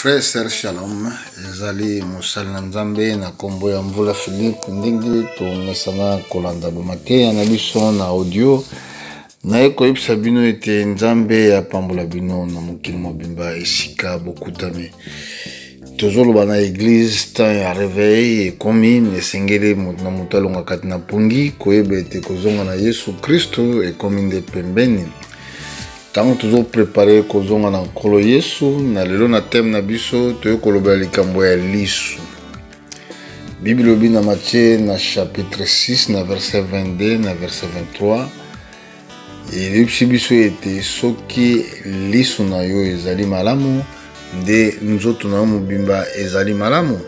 Frère Ser Shalom, ezali mosali na Nzambe na kombo ya Mvula Philippe ndenge tomesana kolanda bomate na biso na audio na koyebisa bino ete Nzambe apambola bino na mokili mobimba esika bokutami. Tozoloba na église temps ya réveil ekomi esengeli na moto alonga kati na pongi koyeba ete kozonga na Yesu Kristo ekomi nde pembeni. Tant toujours préparé kozonga na nkolo Yesu na lelo na thème na biso toyo koloba likambo ya lisu. Bible lobi na Matthieu na chapitre 6 na verset 22 na verset 23 et biso ete soki lisu na yo ezali malamu nde nzoto na yo mobimba ezali malamu,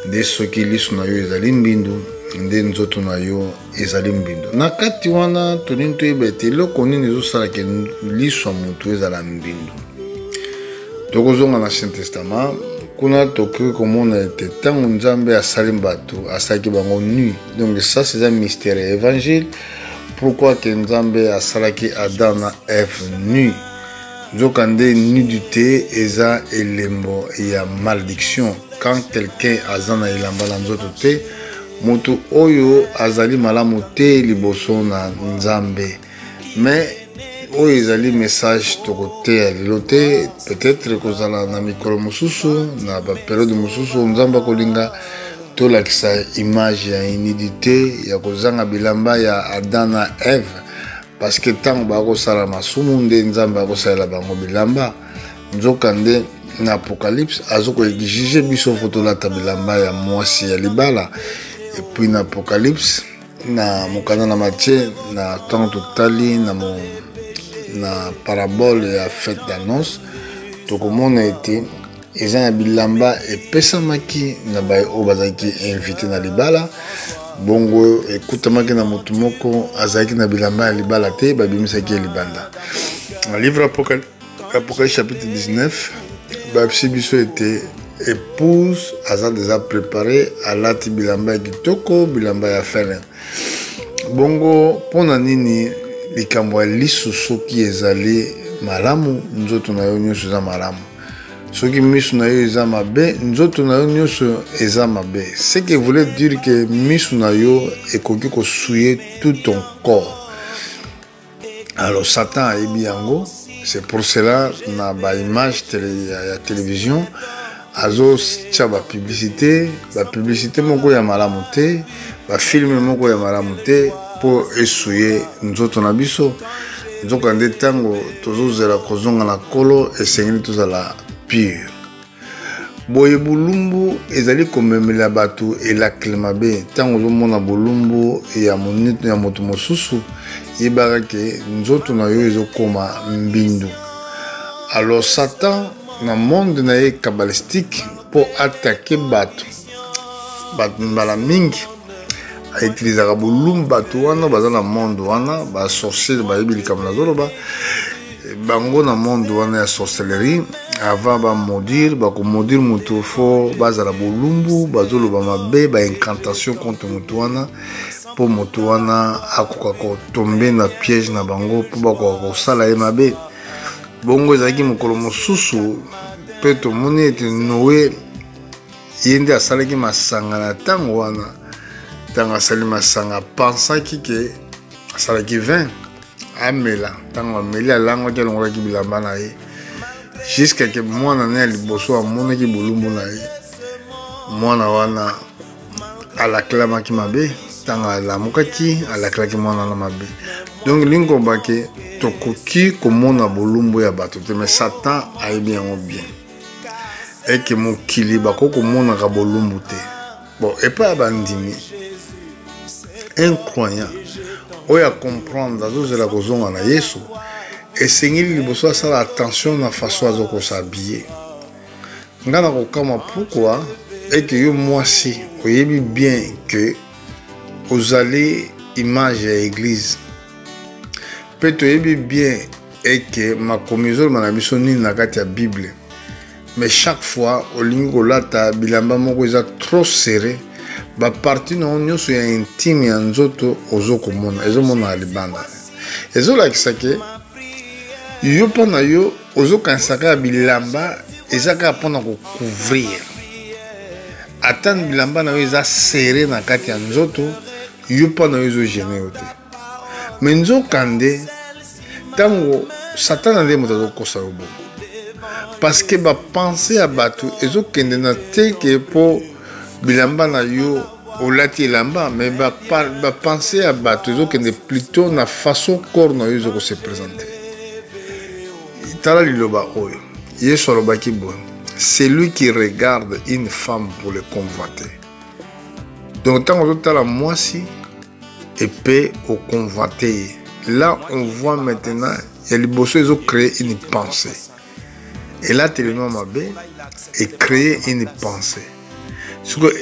nde soki lisu na yo ezali mbindu nde nzoto na yo ezali mbindu. Na kati wana tolini toyeba ete eloko nini ezosalaka lisu ya motu ezala mbindu. Tokozonga na Ancien Testament kuna tokoki komona ete ntango Nzambe asali bato asalaki bango nu. Donc ça c'est un mystère évangile. Pourquoi que Nzambe asalaki Adam na Ève nu? Nzoka nde nudité eza elembo ya malédiction. Quand quelqu'un aza na elamba na nzoto te, moto oyo azali malamu te liboso na Nzambe. Mais oyo ezali message tokote ya lelo te, peut-être kozala na mikolo mosusu na ba période mosusu Nzambe kolinga tolakisa image ya nudité ya kozanga bilamba ya Adam na Ève. Parce que tant bakosala masumu nde Nzambe akosalela bango bilamba. Nzoka nde na Apocalypse azoko exige biso fotolata bilamba ya mwasi ya libala. Et puis na Apocalypse na mokanda na Matthieu na tant totali na parabole ya fête d'annonce tokomona ete eza na bilamba epesamaki na baye oyo bazalaki invité na libala. Bongo ekutamaki na motu moko azalaki na bilamba ya libala te babimisaki libanda. Na livre Apocalypse chapitre 19 babisi biso ete épouse aza déjà préparé alati bilamba ya kitoko bilamba ya fele. Bongo pona nini likambo ya lisu soki ezali malamu nzoto na yo nyonso eza malamu, soki misu na yo eza mabe nzoto na yo nyonso eza mabe. Ce qui voulait dire que misu na yo ekoki kosouiller tout ton corps. Alors Satan ayebi yango, c'est pour cela na ba image ya télévision azo tia ba publicité moko ya malamu te, ba film moko ya malamu te pour esouiller nzoto na biso. Nzoka nde tango tozozela kozonga na kolo esengeli tozala pire. Boye bulumbu ezali komemela bato elakile mabe. Tango ozomona bulumbu ya monito ya moto mosusu yebaka ke nzoto na yo ezokoma mbindu. Alors Satan na monde na ye kabbalistique pour attaquer bato mbala mingi autilisaka bulumbu bato wana baza na monde wana ba sorcier bayebi likambo nazoloba bango na monde wana ya sorcellerie avant ba maudire bakomodire moto fo bazala bulumbu bazoloba mabe ba incantation contre moto wana po moto wana akoka kotombe na piège na bango po bakoka kosala ye mabe. Bongo ezalaki mokolo mosusu mpe tomoni ete Noe ye nde asalaki masanga na ntango wana. Ntango asali masanga pensaki ke asalaki vin amela, ntango ameli alangwaki alongolaki bilamba na ye jusqu'à ke mwana ne ya liboso amonaki bulumbu na ye. Mwana wana alakilamaki mabe, ntango alamukaki alakelaki mwana na mabe. Donc lingoba ke tokoki komona bulumbu ya bato te, mais Satan ayebi yango bien eke mokili bakoki komonaka bulumbu te. Bon epa ya bandimi incroyant oyo comprendre azozela kozonga na Yesu esengeli liboso asala attention na façon azokosabille. Nga na kokama pourquoi eke yo mwasi oyebi bien que ozali image ya église pe toyebi bien eke makomi ezoloba na biso nini na kati ya Bible, mais chaque fois olingi kolata bilamba moko eza trop serré ba parti na nyonso ya intime ya nzoto ozokomona ezomona ya libanda ezolakisa ke yo mpo na yo ozokanisaka ya bilamba ezaka pona ko couvrir atan bilamba na yo eza serré na kati ya nzoto yo pona yo zo gêner yo te mais nzokande tango Satan nde moto azokosa yo bongo parce que bapense ya bato ezokende na te ke po bilamba na yo olati elamba mais bapense ya bato ezokende plutôt na façon corps na yo ezokose présenter tala liloba oyo Yesu alobaki boye c'est lui qui regarde une femme pour le convoiter donc tango ozotala mwasi epe oconvoiter là on voit maintenant il y a liboso ils ont créé une pensée et là tellement mabe et créer une pensée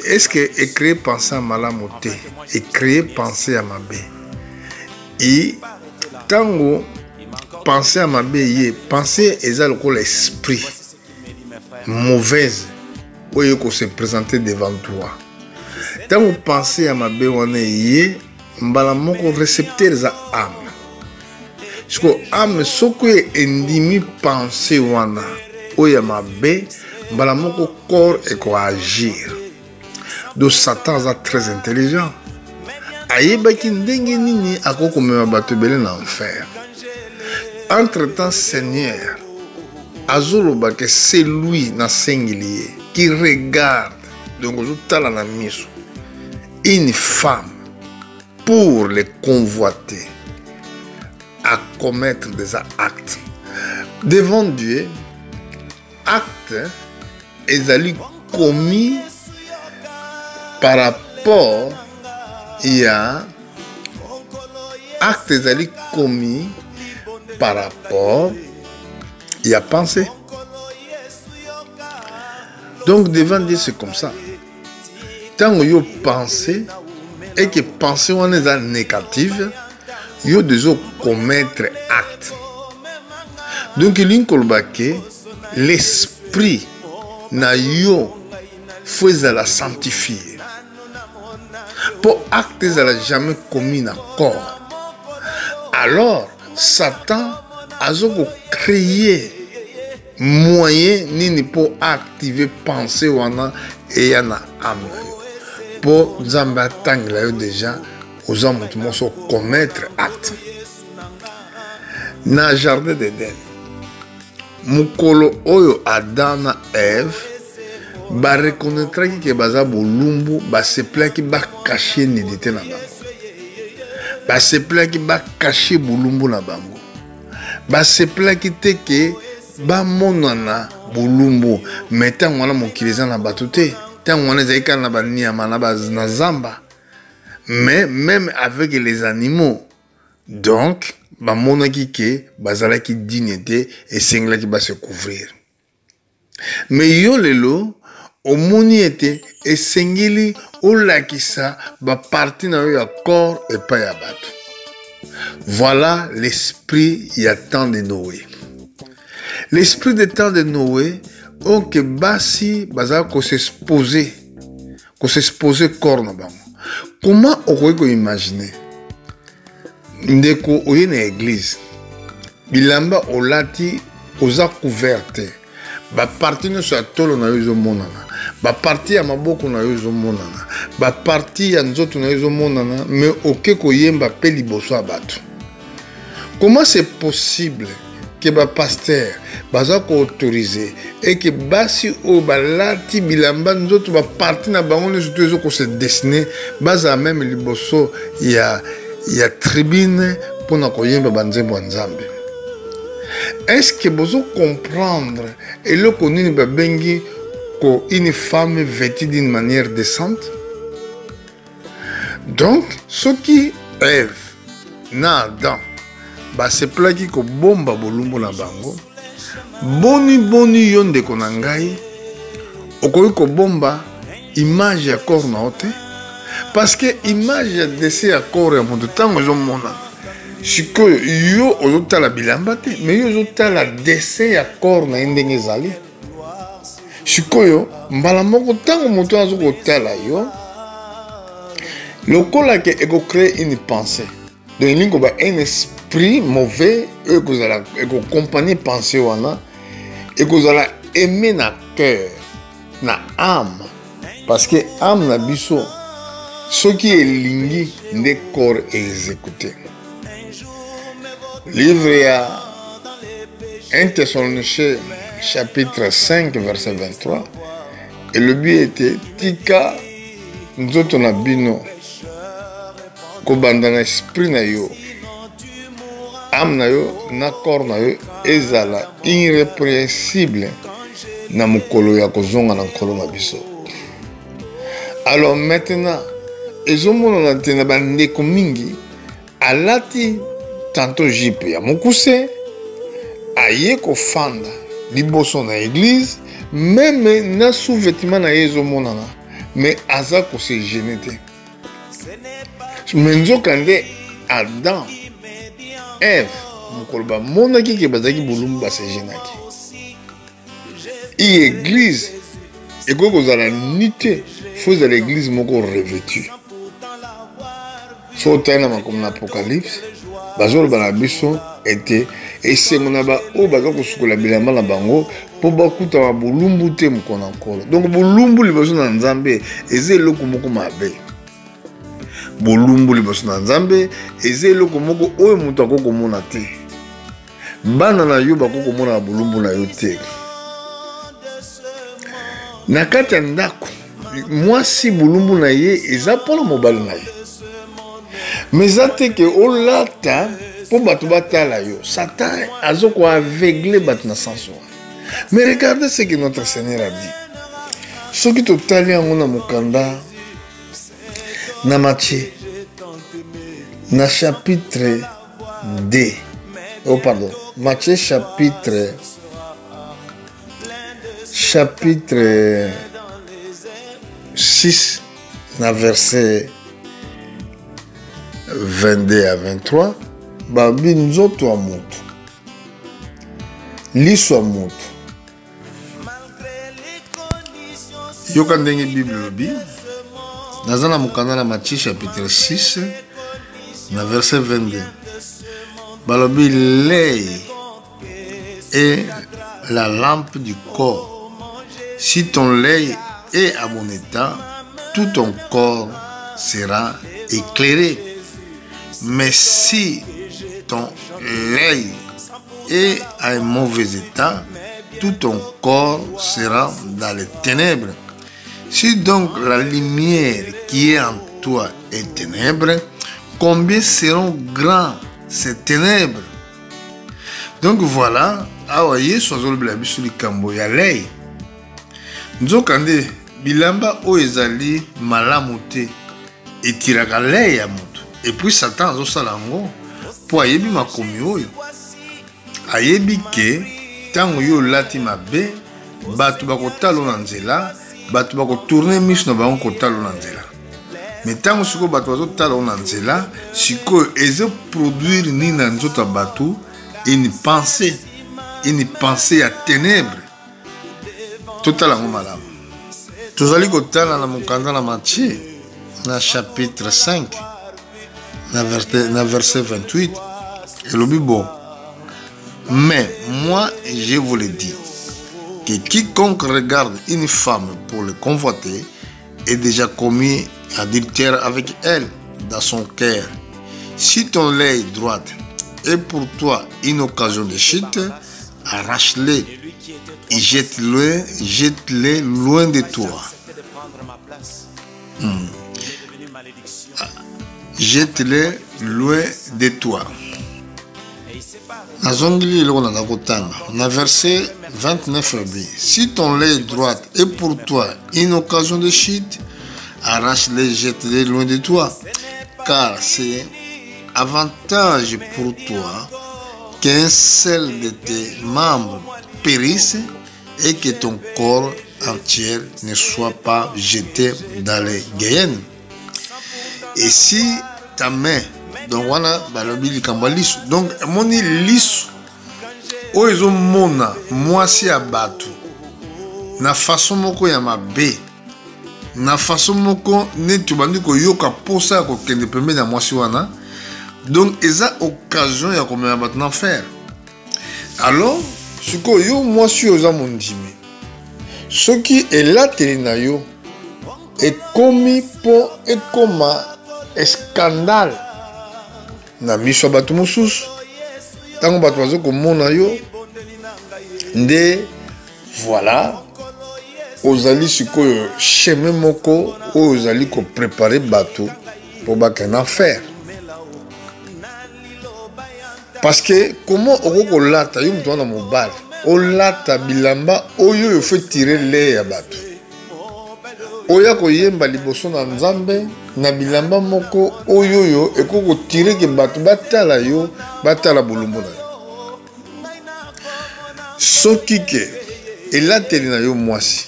est-ce que créer pensée à malamote et créer pensée à mabe et tango penser à mabe yé penser eza lokola l'esprit mauvaise oyo ko se présenter devant toi tango penser à mabe wana yé mbala moko récepteur za âme parce que âme soko endimi penser wana oyo mabe mbala moko corps et ko agir donc Satan est très intelligent ayebaki ndenge nini akoko mema bato belé na enfer. Entre-temps, Seigneur, azoloba que c'est lui na singulier qui regarde donc une femme pour les convoiter à commettre des actes devant Dieu. Acte est commis par rapport à acte est commis par rapport il y a pensé. Donc devant Dieu c'est comme ça. Tant que vous pensez et que pensez on est négative, vous devez commettre acte. Donc il y l'esprit na yo faut la sanctifier. Pour acte elle jamais commis na corps. Alors Satan a créé moyen ni pour activer pensée wana et yana âme pour zamba tangla déjà aux hommes qui commettre acte na jardin d'Éden mukolo oyo Adam na Ève ba reconnaîtra que baza bolumbu ba se plaki ba cacher nidité na bango ba se plaki ba cacher bolumbu na bango ba se plaki te ke ba monana bolumbu mais tant wana mokiliza na bato te tant wana zaika na ba niama na zamba mais même avec les animaux donc ba monaki ke bazalaki dignité et senglaki ba se couvrir mais yo lelo omoni ete esengeli olakisa ba parti na yo ya corps et pas ya bato. Voilà l'esprit y a temps de Noé. L'esprit de temps de Noé o que basi baza ko s'exposer corps na bango. Comment on peut imaginer ndeko oye na église bilamba olati oza couverte ba parti no sa tolo na yo monana ba parti ya maboko na yo monana ba parti ya nzoto na yo monana mais oke koyemba pe liboso ya bato. Comment c'est possible que ba pasteur baza ko autoriser et que basi o balati bilamba nzoto ba parti na bango ne surtout ko se dessiner baza même liboso ya tribune pour na koyemba banzembo nzambe. Est-ce que vous comprendre et le connaître babengi ko une femme vêtue d'une manière décente? Donc ce qui Ève na Adam ba se plaki ko bomba bolumbu na bango boni yonde ko na ngai okoyi ko bomba image ya corps na ote parce que image ya dessin ya corps ya moto tango zo mona sikoyo yo ozotala bilamba te mais yo ozotala dessin ya corps na ndenge ezali sikoyo mbala moko tango moto azokotala yo lokola ke eko créer une pensée donc lingo ba un esprit mauvais eko accompagner pensée wana eko zala aimer na cœur, na âme. Parce que âme na biso, ce qui est lingi, ne corps exécuté. Livre à 1 Thessaloniciens chapitre 5 verset 23. Et le but était tika nzoto na bino kobanda na esprit na yo, âme na yo na corps na yo ezala irrépréhensible na mukolo ya kozonga na nkolo na biso. Alors maintenant ezomona na tena bandeko mingi alati tantôt jipe ya mokuse aye kofanda liboso na église, même na sous-vêtement na ezomonana, mais aza ko se gêner te. Menzoka nde Adam, Ève, mokolo bamonaki ke bazaki bolumbu base gênaki. I église ekoki kozala nite, faut à l'église moko revêtue. Faut tana makomi na Apocalypse, bazoloba na biso ete esengo na ba o baza kosukola bilamba na bango po bakutama bolumbu te mokolo na nkolo. Donc bolumbu liboso na Nzambe eza eloko moko mabe. Bolumbu liboso na Nzambe eza eloko moko oyo moto akokomona te. Bana na yo bakokomona bolumbu na yo te. Na kati ya ndako mwasi bolumbu na ye eza mpona mobali na ye. Mais ate ke olata po bato batala yo. Satan azoko aveugle bato na sanso. Mais regardez ce que notre Seigneur a dit. Ce qui totali yango na mokanda na Matthieu na chapitre 2. Oh pardon, Matthieu chapitre 6 na verset 22 à 23. Babi nzoto ya moto, liso ya moto. Yoka ndenge Bible lobi naza na mokanda na Matthieu chapitre 6 na verset 22. Balobi l'œil est la lampe du corps. Si ton œil est à bon état, tout ton corps sera éclairé. Mais si ton œil est à un mauvais état, tout ton corps sera dans les ténèbres. Si donc la lumière qui est en toi est ténèbre, combien seront grands ces ténèbres? Donc voilà, awa yesu azolobela biso likambo ya lei. Nzokande bilamba oyo ezali malamu te etiraka lei ya moto. Et puis Satan azosala yango po ayebi makomi oyo. Ayebi ke tango yo lati mabe bato bakotalo na nzela, bato bakotourne miso na bango kotalo na nzela. Mais tango siko bato bazotalo na nzela, siko ezo produire ni na nzoto bato une pensée à ténèbres. Totala ngo malamu. Tozali kotala na mokanda na Matthieu na chapitre 5 na verset 28. Et le bon. Mais moi je vous le dis que quiconque regarde une femme pour le convoiter est déjà commis adultère avec elle dans son cœur. Si ton œil droit est pour toi une occasion de chute, arrache-le et jette-le loin de toi. Jette-le loin de toi. Dans verset 29, si ton œil droit est pour toi une occasion de chute, arrache-le, jette-le loin de toi. Car c'est avantage pour toi qu'un seul de tes membres périsse et que ton corps entier ne soit pas jeté dans les Guéhennes. Et si ta main, donc wana balobi likambo liso, donc moni liso oyo mona mwasi ya bato na façon moko ya mabe, na façon moko neti bandi koyoka posa ya kokende pembeni ya mwasi wana, donc eza occasion ya komema bato na faire. Alors sikoyo yo mwasi oyo oza mondimi Ce qui est là, Telinayo, est commis pour et comme un scandale. Na miso bato mosusu. Tango bato bazo komona yo. Nde voilà. Ozali sikoyo chemin moko ozali ko préparer bato pour bakena affaire. Parce que comment oko lata yo mutwana mobali. Olata bilamba oyo yo fait tirer l'air ya bato. Oya koyemba liboso na Nzambe na bilamba moko oyo yo ekoko tirer ke bato batala yo batala bolumbu na yo. Soki ke elateli na yo mwasi.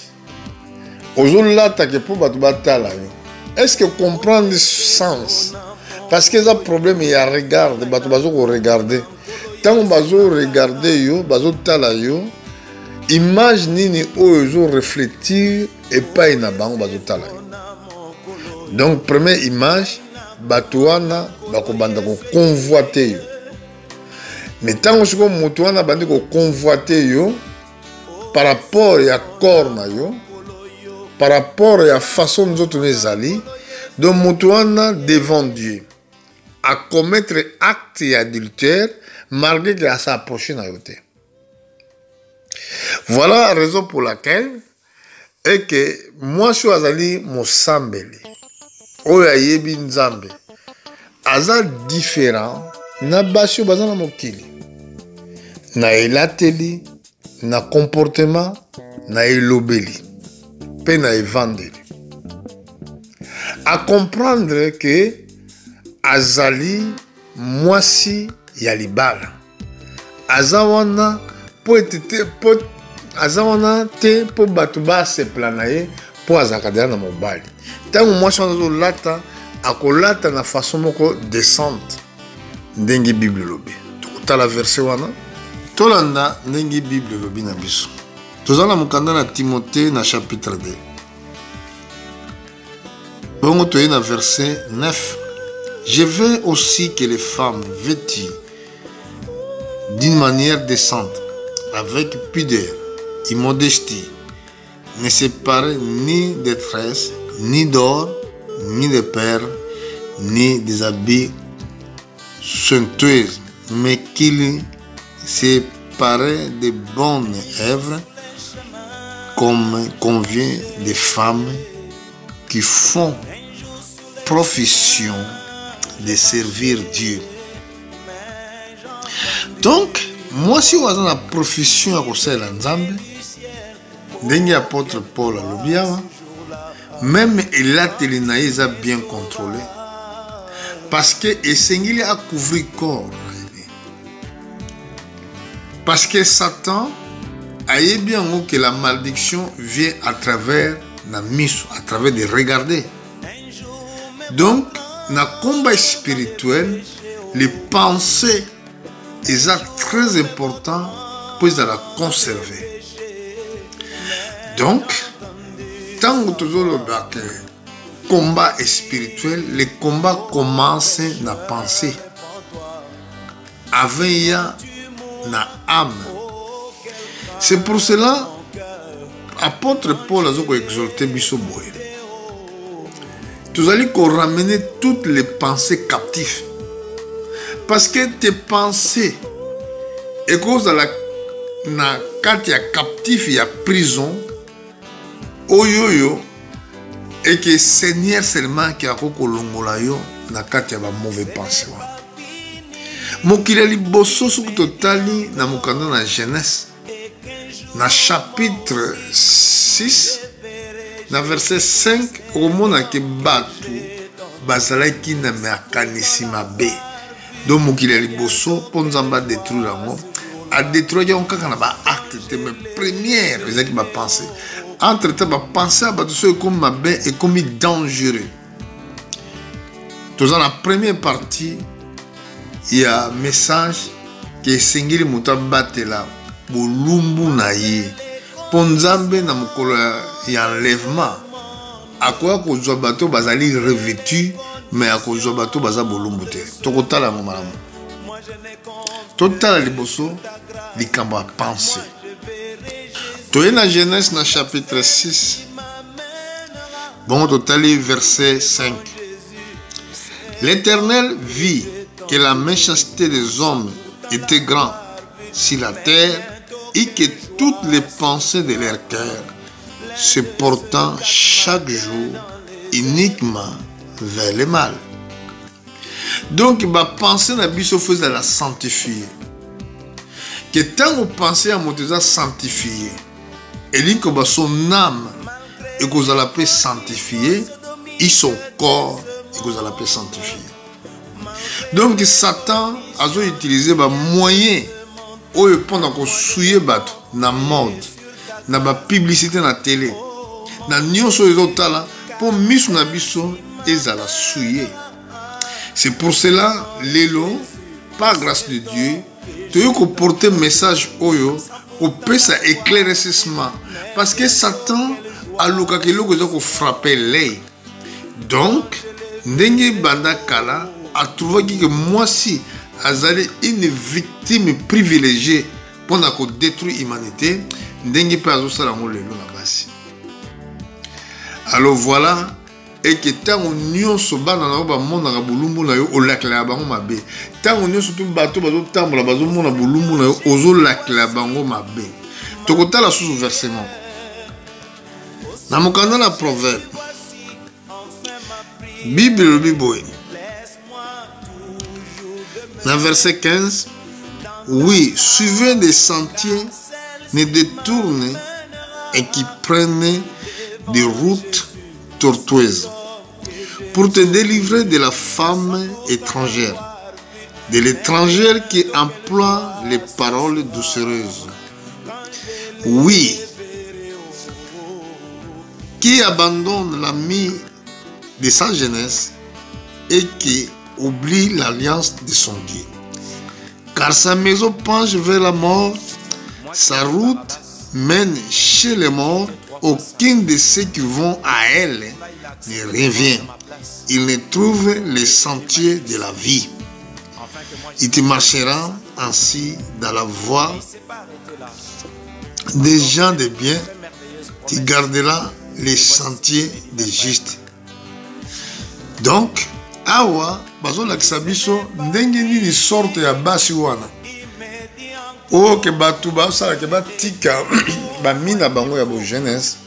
Ozolata ke po bato batala yo. Est-ce que comprendre sens? Parce que ça problème il y a regarde bato bazo ko regarder. Tant bazo regarder yo, bazo tala yo, image nini oyo réfléchir et pas ina bango bazo tala yo. Donc première image, bato wana bako banda ko convoiter yo. Mais tant que moto wana bandi ko convoiter yo par rapport à corps na yo, par rapport à façon nzoto nezali, donc moto wana devant Dieu à commettre acte adultère malgré qu'il a s'approché na yote. Voilà la raison pour laquelle est que moi je azali mosambeli oya yebi nzambe aza différent na basi baza na mokili na elateli na comportement na elobeli pe na evandeli à comprendre que azali mwasi ya libala azawana po etete po azawana te po bato ba se planaye po azakadela na mobali tango mwasi wana azolata akolata na façon moko descente ndenge bible lobi tokotala verset wana tolanda ndenge bible lobi na biso tozala mokanda na Timothée na chapitre 2 bongo toye na verset 9. Je veux aussi que les femmes vêtues d'une manière décente, avec pudeur et modestie, ne se parent ni de tresses, ni d'or, ni de perles, ni des habits somptueux, mais qu'il se parent de bonnes œuvres, comme convient des femmes qui font profession de servir Dieu. Donc, moi si on a la profession à cause de l'Anzambe, ndenge apôtre Paul alobiawa, même elatelinaïs a bien contrôlé, parce que esengili a couvrir corps, parce que Satan a bien que la malédiction vient à travers la mise, à travers de regarder. Donc, dans le combat spirituel, les pensées sont très importantes pour la conserver. Donc, tant que le combat spirituel, le combat commence dans la pensée. Avec la âme. C'est pour cela apôtre Paul a exhorté Bissoboy. Tu allais ramener toutes les pensées captives. Parce que tes pensées, et cause de la quand il y a captif, il y a prison, oyoyo, et que Seigneur seulement qui a kolongola yo, na quand il y a mauvais pensées. Mokila liboso souk totali na mukanda na Genèse, na chapitre 6. Dans verset 5, au monde que batu bazalaki na makanisi mabe. Donc mokili liboso ponzamba détruire yango, a détruire yango kaka na ba acte te mais première ezaki ba pensée. Entre temps ba pensée ba tout ce comme mabe et comme dangereux. Dans la première partie, il y a un message que sengili mutabatela bolumbu na ye. Ponzambe na mokolo ya enlèvement akoya kozwa bato bazali revêtu mais akozwa bato baza bolumbu te tokotala ngo malamu totala liboso likambo ya pensée Tu es dans Genèse, dans chapitre 6. Bon, total, verset 5. L'Éternel vit que la méchanceté des hommes était grande sur la terre et que toutes les pensées de leur cœur se portant chaque jour uniquement vers le mal. Donc, ma pensée n'a pas fait la sanctifier. Que tant qu'on pensait à monter sanctifier, et dit que son âme et que vous allez sanctifier, et son corps et que vous allez sanctifier. Donc, Satan a utilisé des moyens pendant qu'on souille dans la mode, dans la publicité dans la télé, dans les autres pour mettre sur la biso et la souiller. C'est pour cela, Lélo, par grâce de Dieu, tu as porter un message pour peut éclaircissement. Parce que Satan a frappé l'œil. Donc, Ndenge Banda Kala a trouvé que moi aussi, j'ai une victime privilégiée pour détruire l'humanité. Ndenge Pazo Salango Lélo la base. Alors voilà. Et que tant on y se bat dans le monde na bulumbu na yo o lac la bango mabe tant on y surtout bateau bazo tambola bazo mona bulumbu na yo ozo lac la bango mabe tokota la sous versement na mokanda na proverbe Bible le biboy na verset 15 oui suivez des sentiers ne détournez et qui prennent des routes tortueuse pour te délivrer de la femme étrangère, de l'étrangère qui emploie les paroles doucereuses. Oui, qui abandonne l'ami de sa jeunesse et qui oublie l'alliance de son Dieu. Car sa maison penche vers la mort, sa route mène chez les morts. Aucun de ceux qui vont à elle ne revient. Il ne trouve les sentiers de la vie. Il te marchera ainsi dans la voie des gens de bien. Tu garderas les sentiers des justes. Donc, awa, bazo la kisabiso, ndenge ni sorte ya basi wana. O ke batu ba sala ke batika ba mina bango ya bo jeunesse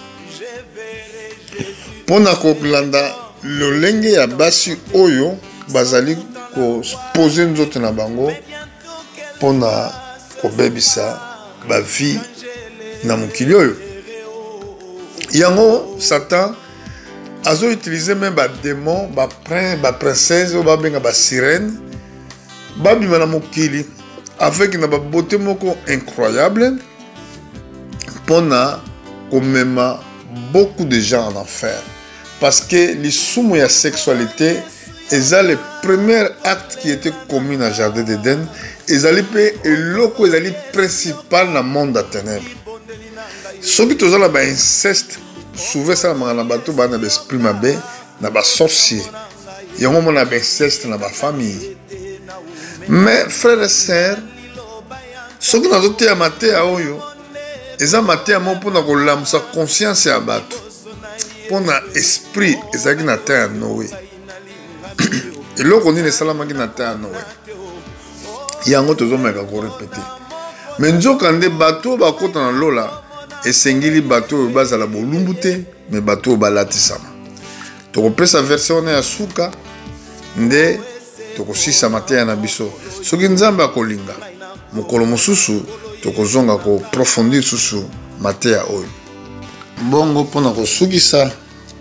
pona ko blanda lolenge ya basi oyo bazali ko poser nzoto na bango pona ko bebisa ba vie na mukili oyo yango Satan azo utiliser même ba démon ba prince ba princesse ou ba benga ba sirène ba bima na mukili avec une beauté incroyable pour mettre beaucoup de gens en enfer. Parce que les soumis à sexualité, ils ont le premier acte qui était commis dans le jardin d'Éden. Ils allaient le principal dans le monde des ténèbres. Ceux qui ont l'inceste, souvent ça dans le bateau, dans l'esprit mabé, dans le sorcier. Il y a un moment d'inceste dans la famille. Mais frères et sœurs, ceux qui ont été amatés à Oyo, ils ont amatés à moi pour la conscience à battre, pour l'esprit, ils ont été à Noé. Et là, on dit que les salams qui ont été à Noé. Il y a un autre homme qui a répété. Mais nous, quand des bateaux, ils sont dans l'eau là, et les bateaux, ils sont dans l'eau, mais bateaux, ils sont dans l'eau. Donc, on sa version à Souka, nde tokosisa mateya na biso soki nzambe akolinga mokolo mosusu tokozonga ko profondir susu mateya oyo bongo pona kosukisa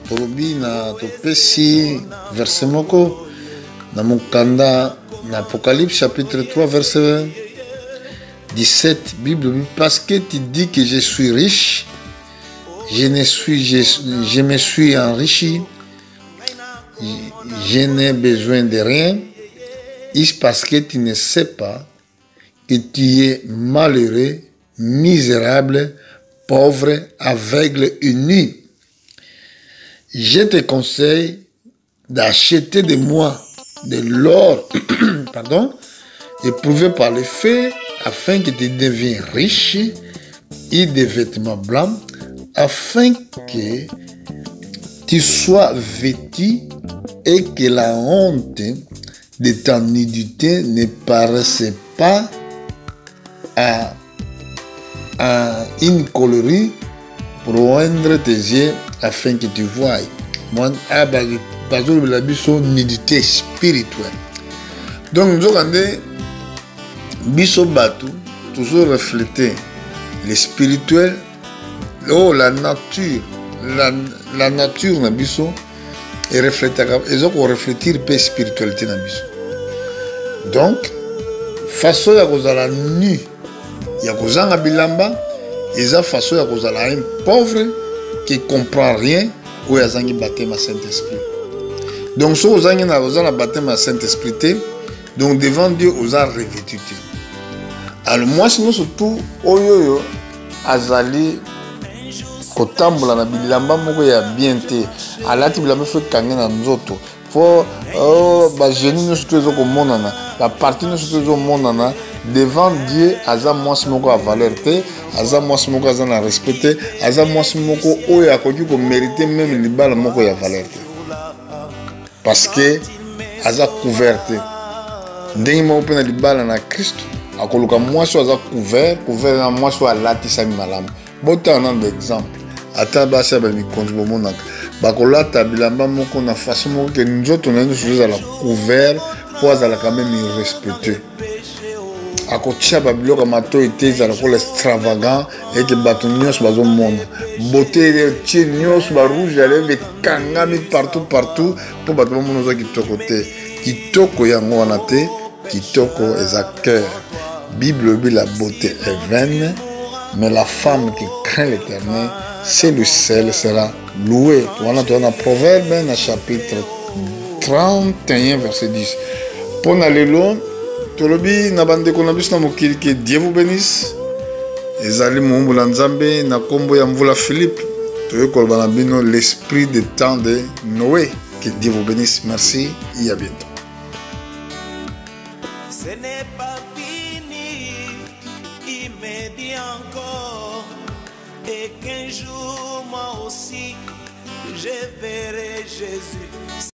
tolobi na topesi verset moko na mokanda na Apocalypse chapitre 3 verset 17 Bible parce que tu dis que je suis riche je me suis enrichi. Je n'ai besoin de rien. C'est parce que tu ne sais pas que tu es malheureux, misérable, pauvre, aveugle et nu. Je te conseille d'acheter de moi de l'or, pardon, éprouvé par le feu, afin que tu deviennes riche, et des vêtements blancs, afin que tu sois vêtu et que la honte de ta nudité ne paraisse pas à une colorie pour oindre tes yeux afin que tu voies. Moi, la biso nudité spirituelle. Donc, nous avons biso batu toujours refléter le spirituel, la nature, la nature na biso et refléter pe spiritualité na biso. Donc, façon ya kozala nu, ya kozanga bilamba, eza façon ya kozala un pauvre qui comprend rien ou ya zangi baptême à Saint-Esprit. Donc, si vous avez un baptême à Saint-Esprit, donc devant Dieu, vous avez revêtu. Alors, moi, sinon, surtout, oyoyo, azali, kotambola na bilamba moko ya bien te. Alati bilamba fe kange na nzoto. Faut, ba génie nous surtout ezo komonana, la partie nous surtout ezo monana, devant Dieu, aza mwasi moko a valeur te, aza mwasi moko aza na respect te, aza mwasi moko oyo akoki ko mériter même libala moko ya valeur te. Parce que aza couvert te. Ndenge moko pe na libala na Christ, akoluka mwasi aza couvert na mwasi alatisa malamu. Bota un exemple. Ata basi ba mikonzi bomonaka. Bakolata bilamba moko na façon moko que nzoto na nzo za la couvert pour azala quand même irrespectueux. Akotia ba biloko mato ete za la extravagant et que bato nyos bazo mona. Beauté de tie nyos ba rouge à lèvres kangami partout pour bato mona zo kitoko te. Kitoko yango wana te, kitoko eza cœur. Bible dit la beauté est vaine, mais la femme qui craint l'Éternel, c'est le ciel sera loué. Voilà, tu as un proverbe, dans chapitre 31, verset 10. Pour aller loin, tu as dit, que Dieu vous bénisse. Ezali Moumbula Nzambe, na kombo ya Mvula Philippe. Tu as l'esprit des temps de Noé. Que Dieu vous bénisse. Merci et à bientôt. Ce n'est pas fini, il me dit encore, et qu'un jour moi aussi je verrai Jésus.